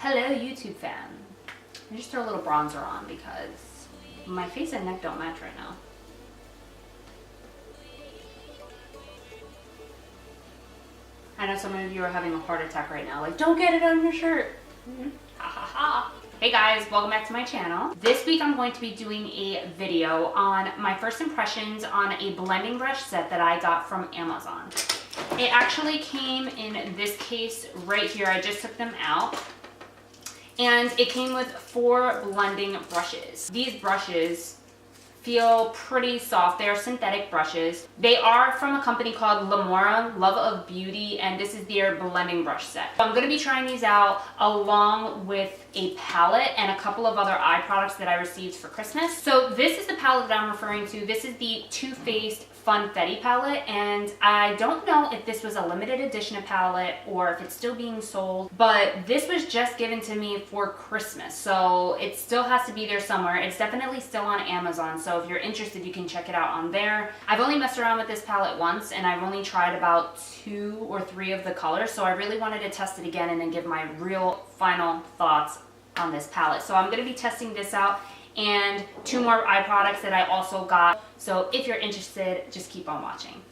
Hello YouTube fam. I just throw a little bronzer on because my face and neck don't match right now. I know some of you are having a heart attack right now, like, don't get it on your shirt. Ha ha ha. Hey guys, welcome back to my channel. This week I'm going to be doing a video on my first impressions on a blending brush set that I got from Amazon. It actually came in this case right here. I just took them out. And it came with 4 blending brushes. These brushes feel pretty soft. They are synthetic brushes. They are from a company called Lamora, Love of Beauty, and this is their blending brush set. So I'm gonna be trying these out along with a palette and a couple of other eye products that I received for Christmas. So this is the palette that I'm referring to. This is the Too Faced Funfetti palette, and I don't know if this was a limited edition palette or if it's still being sold, but this was just given to me for Christmas, so it still has to be there somewhere. It's definitely still on Amazon, so if you're interested you can check it out on there. I've only messed around with this palette once and I've only tried about 2 or 3 of the colors, so I really wanted to test it again and then give my real final thoughts on this palette. So I'm going to be testing this out and 2 more eye products that I also got. So if you're interested, just keep on watching.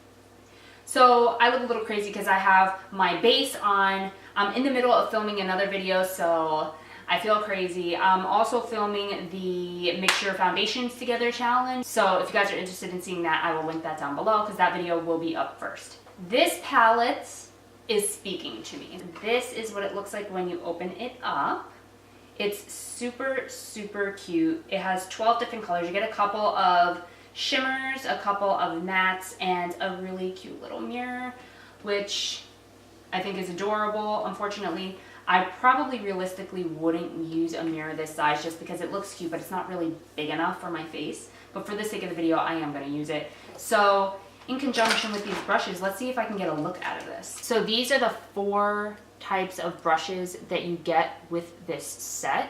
So I look a little crazy because I have my base on. I'm in the middle of filming another video, so I feel crazy. I'm also filming the Mix Your Foundations Together challenge. So if you guys are interested in seeing that, I will link that down below because that video will be up first. This palette is speaking to me. This is what it looks like when you open it up. It's super, super cute. It has 12 different colors. You get a couple of shimmers, a couple of mattes, and a really cute little mirror, which I think is adorable. Unfortunately, I probably realistically wouldn't use a mirror this size just because it looks cute, but it's not really big enough for my face. But for the sake of the video, I am going to use it. So in conjunction with these brushes, let's see if I can get a look out of this. So these are the 4 types of brushes that you get with this set.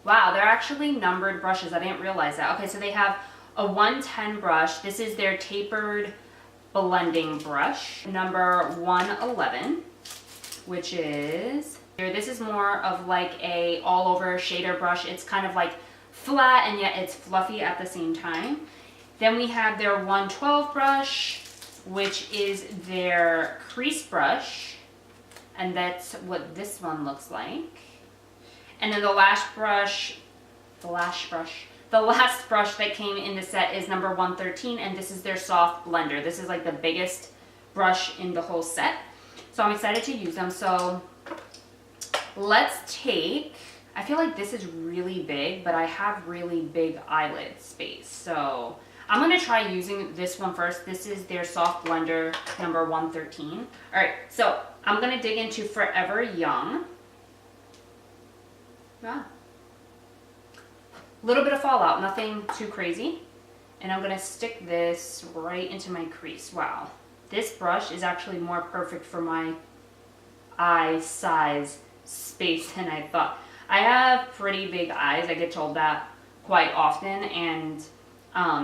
Wow, they're actually numbered brushes. I didn't realize that. Okay, so they have a 110 brush. This is their tapered blending brush, number 111, which is here. This is more of like a all over shader brush. It's kind of like flat and yet it's fluffy at the same time. Then we have their 112 brush, which is their crease brush. And that's what this one looks like. And then the last brush that came in the set is number 113, and this is their soft blender. This is like the biggest brush in the whole set. So I'm excited to use them. So let's take, I feel like this is really big, but I have really big eyelid space. So I'm gonna try using this one first. This is their soft blender, number 113. All right, so I'm gonna dig into Forever Young. Wow. Little bit of fallout, nothing too crazy. And I'm gonna stick this right into my crease. Wow, this brush is actually more perfect for my eye size space than I thought. I have pretty big eyes, I get told that quite often, and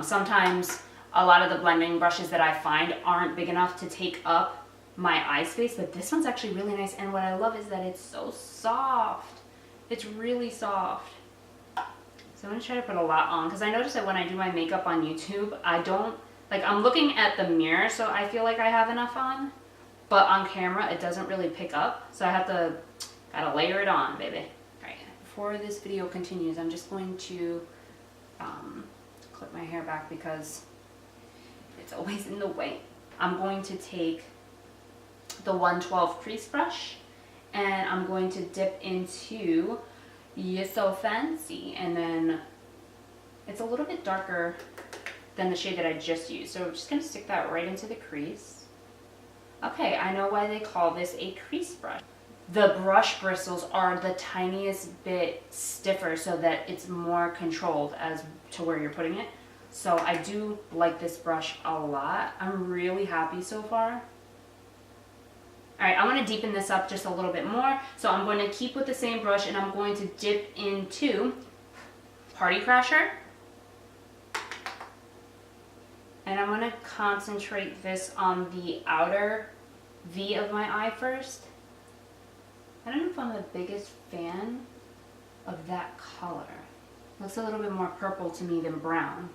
sometimes a lot of the blending brushes that I find aren't big enough to take up my eye space, but this one's actually really nice, and what I love is that it's so soft. It's really soft. So I'm gonna try to put a lot on because I notice that when I do my makeup on YouTube, I don't, like, I'm looking at the mirror, so I feel like I have enough on, but on camera it doesn't really pick up, so I have to, gotta layer it on, baby. All right, before this video continues, I'm just going to clip my hair back because it's always in the way. I'm going to take the 112 crease brush and I'm going to dip into You're So Fancy, and then it's a little bit darker than the shade that I just used, so I'm just going to stick that right into the crease. Okay, I know why they call this a crease brush. The brush bristles are the tiniest bit stiffer so that it's more controlled as to where you're putting it. So I do like this brush a lot. I'm really happy so far. All right, I want to deepen this up just a little bit more. So I'm going to keep with the same brush and I'm going to dip into Party Crasher. And I'm going to concentrate this on the outer V of my eye first. I don't know if I'm the biggest fan of that color. Looks a little bit more purple to me than brown,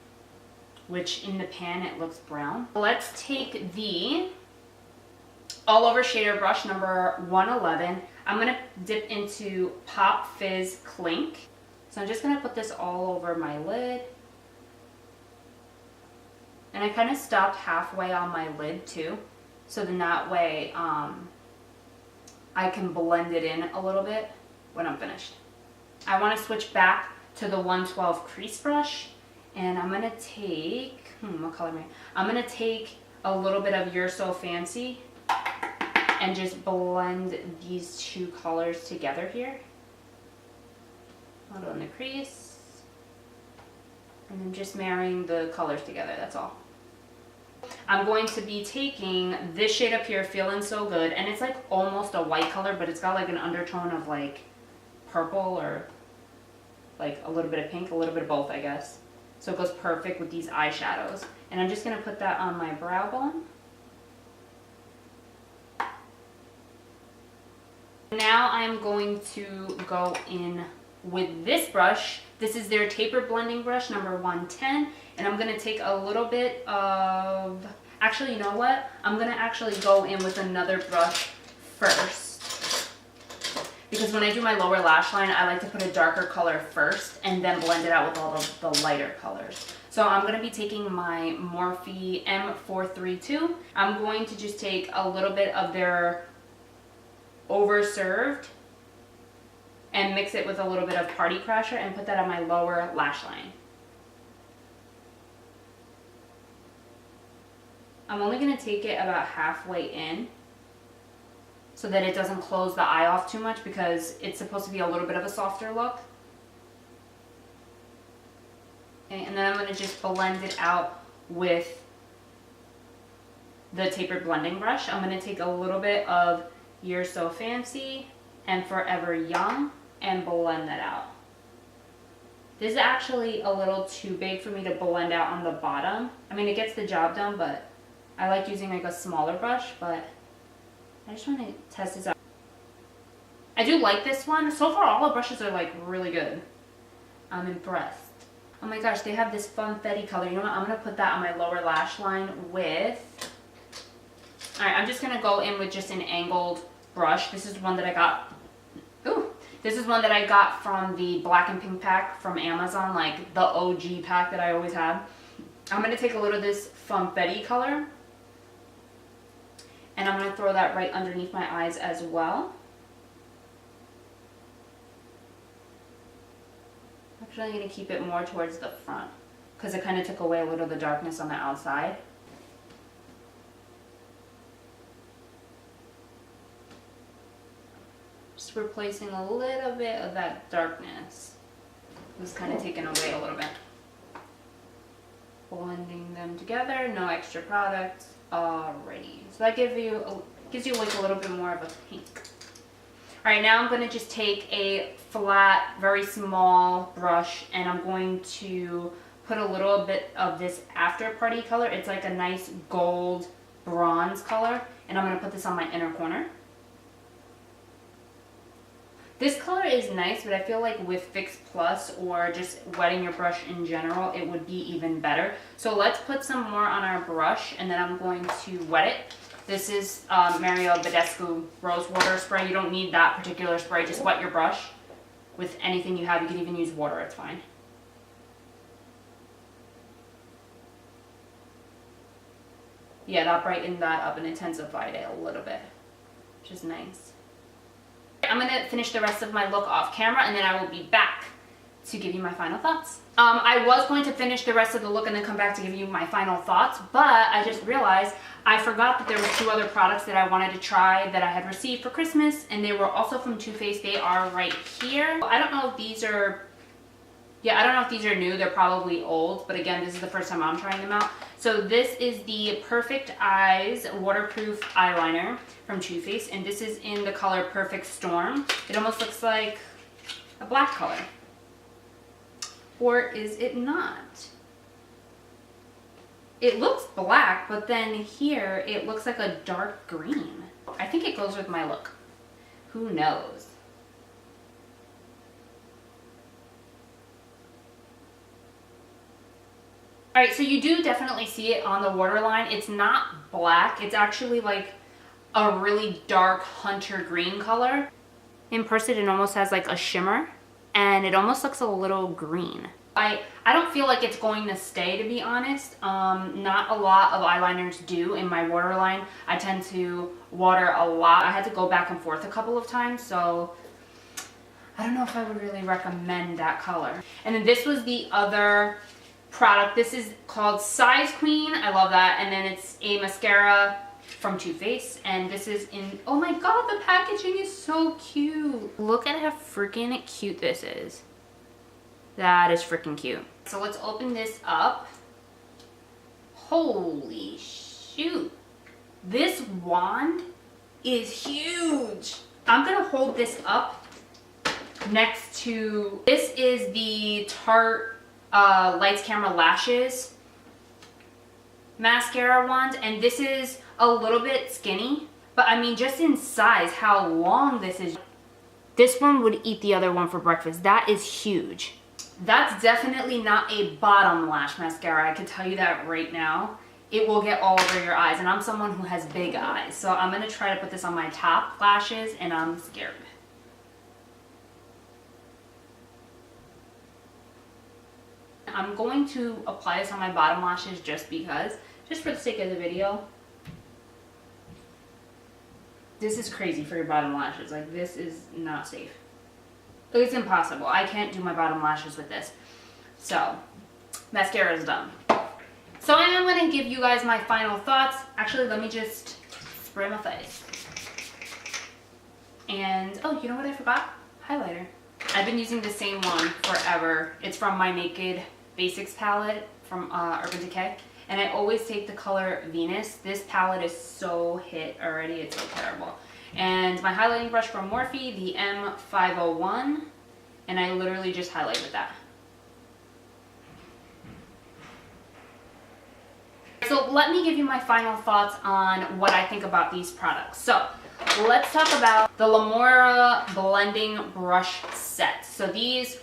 which in the pan it looks brown. Let's take the all over shader brush number 111. I'm gonna dip into Pop Fizz Clink. So I'm just gonna put this all over my lid. And I kind of stopped halfway on my lid too, so then that way I can blend it in a little bit when I'm finished. I want to switch back to the 112 crease brush, and I'm gonna take, what color am I? I'm gonna take a little bit of You're So Fancy and just blend these two colors together here. I'll do in the crease, and then just marrying the colors together, that's all. I'm going to be taking this shade up here, Feeling So Good, and it's like almost a white color, but it's got like an undertone of like purple or like a little bit of pink, a little bit of both, I guess. So it goes perfect with these eyeshadows. And I'm just gonna put that on my brow bone. Now I'm going to go in with this brush. This is their taper blending brush number 110, and I'm gonna take a little bit of, actually, you know what? I'm gonna actually go in with another brush first, because when I do my lower lash line, I like to put a darker color first and then blend it out with all the lighter colors. So I'm gonna be taking my Morphe M432. I'm going to just take a little bit of their Overserved and mix it with a little bit of Party Crasher and put that on my lower lash line. I'm only going to take it about halfway in so that it doesn't close the eye off too much, because it's supposed to be a little bit of a softer look. Okay, and then I'm going to just blend it out with the tapered blending brush. I'm going to take a little bit of You're So Fancy and Forever Young and blend that out. This is actually a little too big for me to blend out on the bottom. I mean, it gets the job done, but I like using like a smaller brush, but I just want to test this out. I do like this one. So far, all the brushes are like really good. I'm impressed. Oh my gosh, they have this Funfetti color. You know what? I'm going to put that on my lower lash line with... Alright, I'm just going to go in with just an angled brush. This is one that I got... Ooh! This is one that I got from the black and pink pack from Amazon, like the OG pack that I always had. I'm going to take a little of this Funfetti color, and I'm going to throw that right underneath my eyes as well. Actually, I'm going to keep it more towards the front because it kind of took away a little of the darkness on the outside. Just replacing a little bit of that darkness. It was kind of taken away a little bit. Blending them together, no extra product. Alrighty. So that gives you like a little bit more of a pink. Alright, now I'm going to just take a flat, very small brush, and I'm going to put a little bit of this After Party color. It's like a nice gold bronze color, and I'm going to put this on my inner corner. This color is nice, but I feel like with Fix Plus or just wetting your brush in general, it would be even better. So let's put some more on our brush, and then I'm going to wet it. This is Mario Badescu Rose Water Spray. You don't need that particular spray. Just wet your brush with anything you have. You can even use water. It's fine. Yeah, that brightened that up and intensified it a little bit, which is nice. I'm going to finish the rest of my look off camera, and then I will be back to give you my final thoughts. I was going to finish the rest of the look and then come back to give you my final thoughts, but I just realized I forgot that there were 2 other products that I wanted to try that I had received for Christmas, and they were also from Too Faced. They are right here. I don't know if these are... Yeah, I don't know if these are new. They're probably old, but again, this is the first time I'm trying them out. So this is the Perfect Eyes Waterproof Eyeliner from Too Faced, and this is in the color Perfect Storm. It almost looks like a black color. Or is it not? It looks black, but then here it looks like a dark green. I think it goes with my look. Who knows? Alright, so you do definitely see it on the waterline. It's not black. It's actually like a really dark hunter green color. In person, it almost has like a shimmer, and it almost looks a little green. I don't feel like it's going to stay, to be honest. Not a lot of eyeliners do in my waterline. I tend to water a lot. I had to go back and forth a couple of times, so I don't know if I would really recommend that color. And then this was the other product. This is called Size Queen. I love that. And then it's a mascara from Too Faced, and this is in, oh my god, the packaging is so cute. Look at how freaking cute this is. That is freaking cute. So let's open this up. Holy shoot. This wand is huge. I'm gonna hold this up next to, this is the Tarte Lights Camera Lashes mascara wand, and this is a little bit skinny, but I mean, just in size, how long this is. This one would eat the other one for breakfast. That is huge. That's definitely not a bottom lash mascara. I can tell you that right now. It will get all over your eyes, and I'm someone who has big eyes, so I'm gonna try to put this on my top lashes, and I'm scared. I'm going to apply this on my bottom lashes just because, just for the sake of the video. This is crazy for your bottom lashes. Like, this is not safe. It's impossible. I can't do my bottom lashes with this. So, mascara is done. So I am going to give you guys my final thoughts. Actually, let me just spray my face. And, oh, you know what I forgot? Highlighter. I've been using the same one forever. It's from my Naked Basics palette from Urban Decay. And I always take the color Venus. This palette is so hit already. It's so terrible. And my highlighting brush from Morphe, the M501. And I literally just highlight with that. So let me give you my final thoughts on what I think about these products. So let's talk about the Lamora blending brush set. So these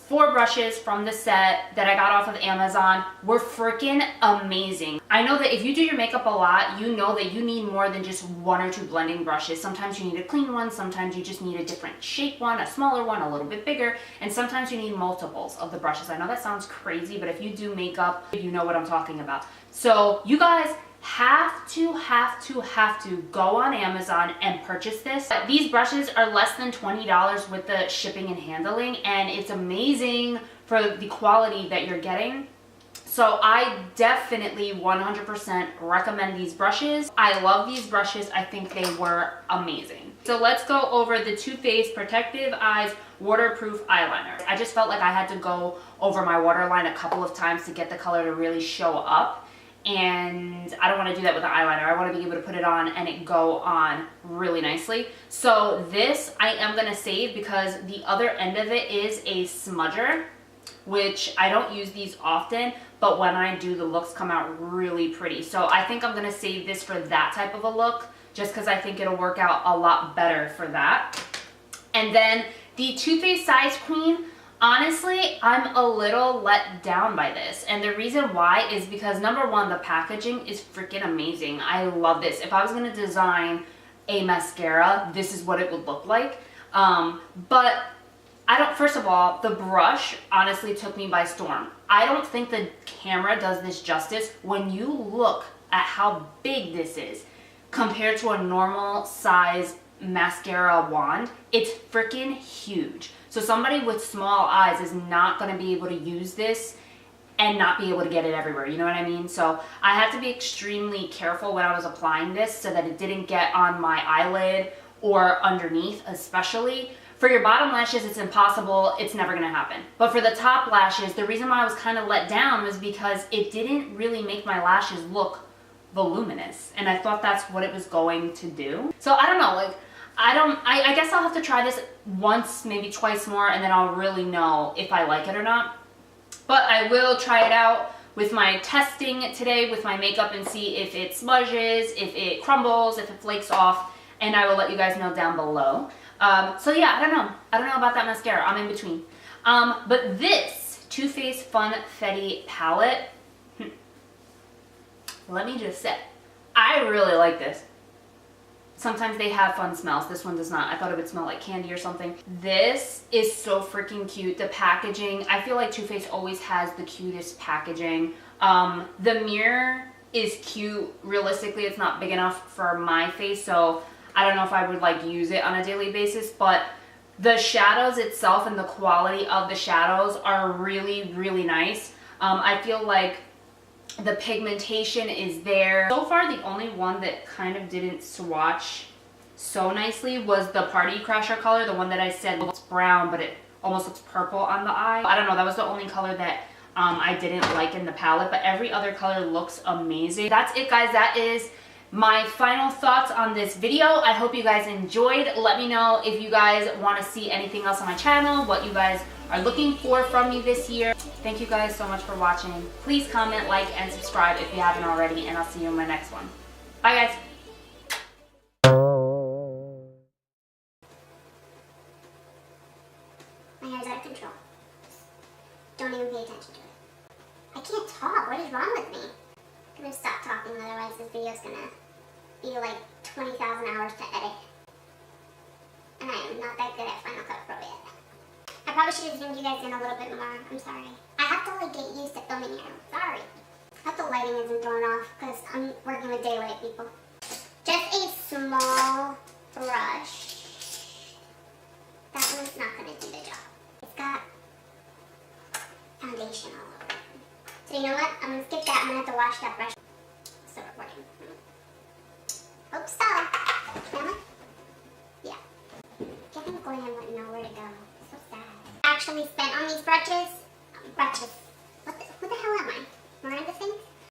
4 brushes from the set that I got off of Amazon were freaking amazing. I know that if you do your makeup a lot, you know that you need more than just 1 or 2 blending brushes. Sometimes you need a clean one, sometimes you just need a different shape one, a smaller one, a little bit bigger, and sometimes you need multiples of the brushes. I know that sounds crazy, but if you do makeup, you know what I'm talking about. So you guys have to go on Amazon and purchase this. These brushes are less than $20 with the shipping and handling, and it's amazing for the quality that you're getting. So I definitely 100% recommend these brushes. I love these brushes. I think they were amazing. So let's go over the Too Faced Protective Eyes Waterproof Eyeliner. I just felt like I had to go over my waterline a couple of times to get the color to really show up. And I don't want to do that with the eyeliner. I want to be able to put it on and it go on really nicely. So this I am going to save because the other end of it is a smudger, which I don't use these often, but when I do, the looks come out really pretty. So I think I'm going to save this for that type of a look, just because I think it'll work out a lot better for that. And then the Too Faced Size Queen. Honestly, I'm a little let down by this, and the reason why is because number one, the packaging is freaking amazing. I love this. If I was going to design a mascara, this is what it would look like. But I don't, first of all, the brush honestly took me by storm. I don't think the camera does this justice. When you look at how big this is compared to a normal size mascara wand, it's freaking huge. So somebody with small eyes is not going to be able to use this and not be able to get it everywhere. You know what I mean? So I had to be extremely careful when I was applying this so that it didn't get on my eyelid or underneath, especially. For your bottom lashes, it's impossible. It's never going to happen. But for the top lashes, the reason why I was kind of let down was because it didn't really make my lashes look voluminous. And I thought that's what it was going to do. So I don't know, like, I guess I'll have to try this once, maybe twice more, and then I'll really know if I like it or not. But I will try it out with my testing today with my makeup and see if it smudges, if it crumbles, if it flakes off, and I will let you guys know down below. So yeah, I don't know. I don't know about that mascara. I'm in between. But this Too Faced Funfetti palette, let me just say, I really like this. Sometimes they have fun smells. This one does not. I thought it would smell like candy or something. This is so freaking cute. The packaging, I feel like Too Faced always has the cutest packaging. The mirror is cute. Realistically, it's not big enough for my face, so I don't know if I would like use it on a daily basis, but the shadows itself and the quality of the shadows are really, really nice. I feel like the pigmentation is there. So far, the only one that kind of didn't swatch so nicely was the Party Crasher color, the one that I said looks brown, but it almost looks purple on the eye. I don't know, that was the only color that I didn't like in the palette, but every other color looks amazing. That's it, guys. That is my final thoughts on this video. I hope you guys enjoyed. Let me know if you guys want to see anything else on my channel, what you guys are looking for from me this year. Thank you guys so much for watching. Please comment, like, and subscribe if you haven't already, and I'll see you in my next one. Bye, guys. My hair's out of control. Don't even pay attention to it. I can't talk. What is wrong with me? I'm gonna stop talking, otherwise this video's gonna be like 20,000 hours to edit. And I am not that good at Final Cut Pro yet. I probably should have zoomed you guys in a little bit more. I'm sorry. I have to like get used to filming here. Sorry. I hope the lighting isn't thrown off because I'm working with daylight, people. Just a small brush. That one's not gonna do the job. It's got foundation all over it. So you know what? I'm gonna skip that. I'm gonna have to wash that brush. Still recording. Hope so. Am I? Yeah. Getting going and wouldn't know where to go. So sad. Actually spent on these brushes.